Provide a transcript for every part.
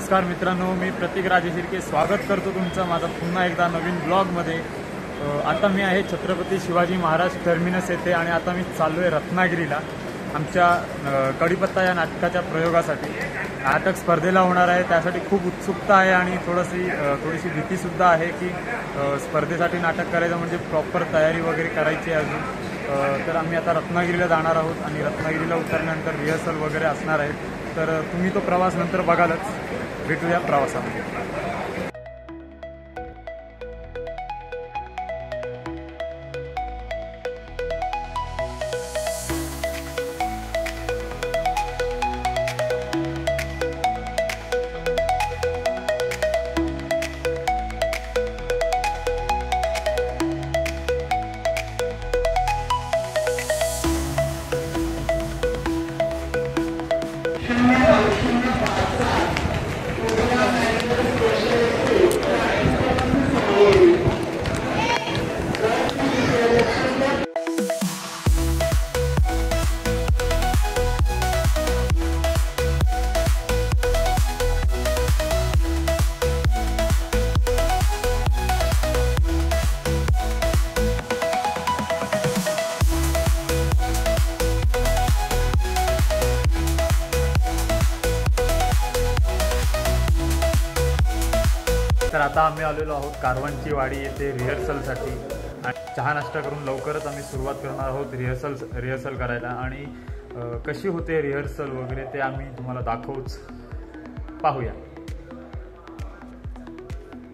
नमस्कार मित्रांनो, मी प्रतीक राजेशिर्के स्वागत करतो तुमचं माझा पुन्हा एकदा नवीन ब्लॉगमध्ये। आता मी आहे छत्रपती शिवाजी महाराज टर्मिनस येथे आणि आता मी चाललो आहे रत्नागिरीला आमच्या कडीपत्ता या नाटकाच्या प्रयोगासाठी। नाटक स्पर्धेला होणार आहे, त्यासाठी खूप उत्सुकता आहे आणि थोडीशी भीतीसुद्धा आहे की स्पर्धेसाठी नाटक करायचं म्हणजे प्रॉपर तयारी वगैरे करायची आहे अजून। तर आम्ही आता रत्नागिरीला जाणार आहोत आणि रत्नागिरीला उतरल्यानंतर रिहर्सल वगैरे असणार आहे। तर तुम्ही तो प्रवास नंतर बघालच, भेटूया प्रवासामध्ये। तर आता आम्ही आलेलो आहोत कारवांची वाडी येथे रिहर्सलसाठी आणि चहा नाश्ता करून लवकरच आम्ही सुरुवात करणार आहोत रिहर्सल करायला। आणि कशी होते रिहर्सल वगैरे ते आम्ही तुम्हाला दाखवूच, पाहूया।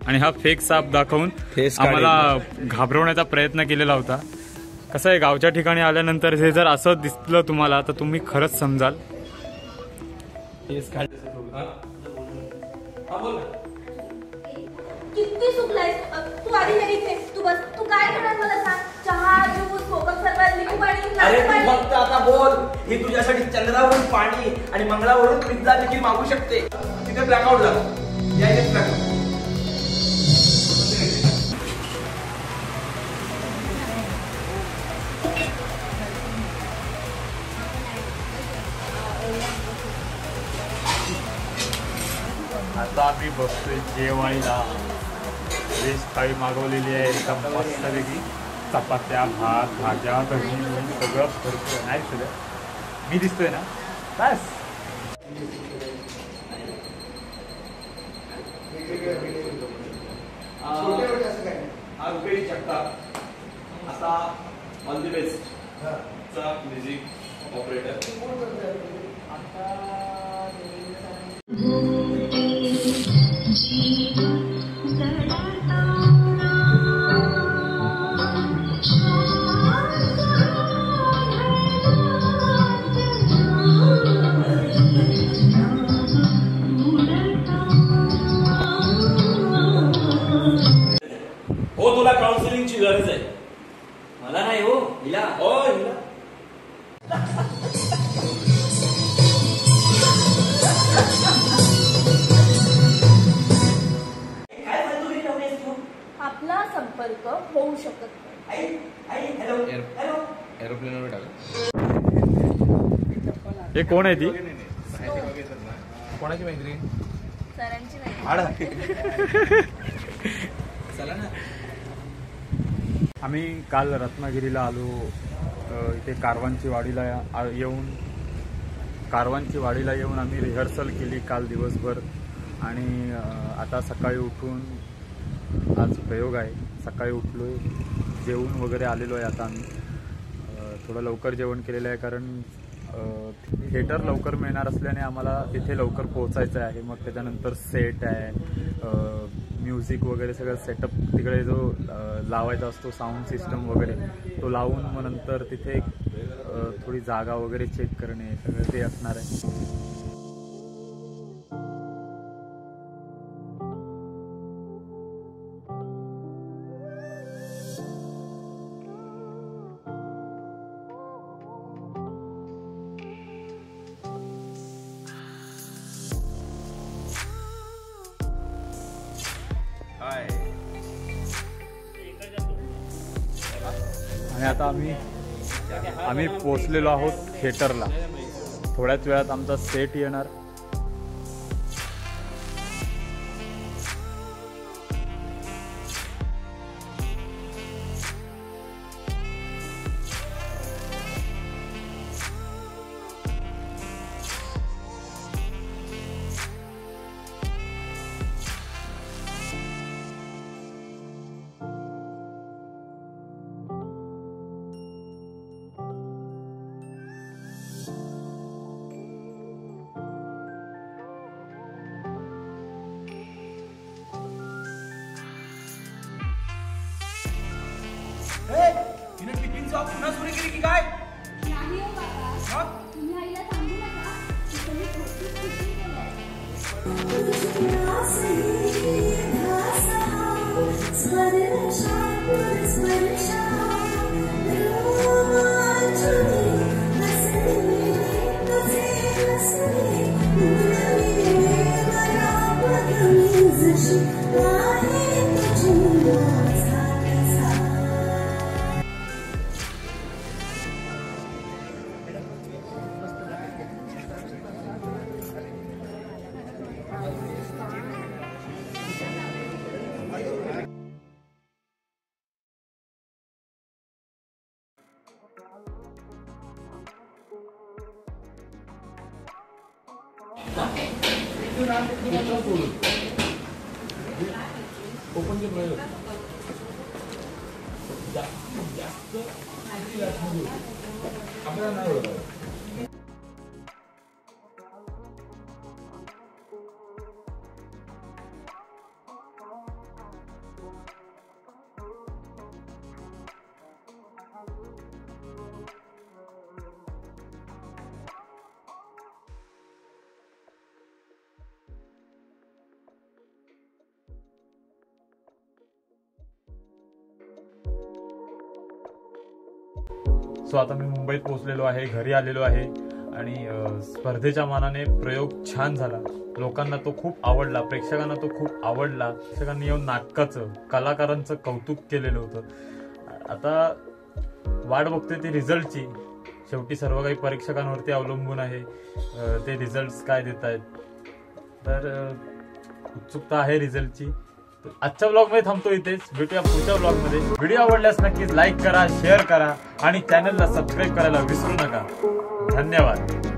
आणि हा फेक साप दाखवून आम्हाला घाबरवण्याचा प्रयत्न केलेला होता। कसं आहे, गावच्या ठिकाणी आल्यानंतर हे जर असं दिसलं तुम्हाला तर तुम्ही खरंच समजाल। किती सुकलायस तू, आधी नाही इथे तू बस। तू काय करणार मला सांग? चहा, ज्यूस, कोकम सरबत, लिंबू पाणी, अरे तू फक्त आता बोल। ही तुझ्यासाठी चंद्रावरून पाणी आणि मंगळावरून पिझ्झा देखील मागू शकते। तिथे ब्लॅकआउट झाला, या इथे ब्लॅकआउट। आता आम्ही बघतोय जेवायला व्हेज थाळी मागवलेली आहे, एकदम मस्तपैकी चपात्या, भात, भाज्या, दही सगळं भरपूर नाही सगळं। मी दिसतोय ना बस। आता ऑल द बेस्ट चा म्युझिक ऑपरेटर। हो, तुला काउन्सिलिंगची गरज आहे। मला नाही हो, हिला। हो हिला काय फालतू घरी लावलीस तू? आपला संपर्क होऊ शकत नाही। हॅलो हॅलो, एरोप्लेनवर टाका। हे कोण आहे ती? कोणाची मैत्री? सरांची नाही। चला ना। आम्ही काल रत्नागिरीला आलो, इथे कारवांची वाडीला येऊन आम्ही रिहर्सल केली काल दिवसभर। आणि आता सकाळी उठून आज प्रयोग आहे। सकाळी उठलोय, जेवून वगैरे आलेलो आहे। आता आम्ही थोडं लवकर जेवण केलेलं आहे, कारण थिएटर लवकर मिळणार असल्याने आम्हाला तिथे लवकर पोहोचायचं आहे। मग त्याच्यानंतर सेट आहे, म्युझिक वगैरे सगळं सेटअप तिकडे जो लावायचा असतो, साऊंड सिस्टम वगैरे तो लावून मग नंतर तिथे थोडी जागा वगैरे चेक करणे सगळं ते असणार आहे। आणि आता आम्ही पोचलेलो आहोत थिएटरला। थोड्याच वेळात आमचा सेट येणार। जॉब पुन्हा सुरू केली की काय? नाही हो बाबा, मग? तुम्ही आईला सांगू नका. तिचं मी खूप खुशी केलंय. सो आता मी मुंबईत पोहोचलेलो आहे, घरी आलेलो आहे आणि स्पर्धेच्या मानाने प्रयोग छान झाला. लोकांना तो खूप आवडला, प्रेक्षकांना तो खूप आवडला. प्रेक्षकांनी येऊन नाटकाचं, कलाकारांचं कौतुक केलेलं होतं. आता वाट बघतोय ती रिझल्टची. शेवटी सर्व काही परीक्षकांवरती अवलंबून आहे, ते रिझल्ट काय देत आहेत. तर उत्सुकता आहे रिझल्टची. आजच्या ब्लॉगमध्ये थांबतो इथेच. भेटूया पुढच्या ब्लॉगमध्ये. व्हिडिओ आवडल्यास नक्कीच लाईक करा, शेअर करा आणि चॅनलला सबस्क्राईब करायला विसरू नका. धन्यवाद.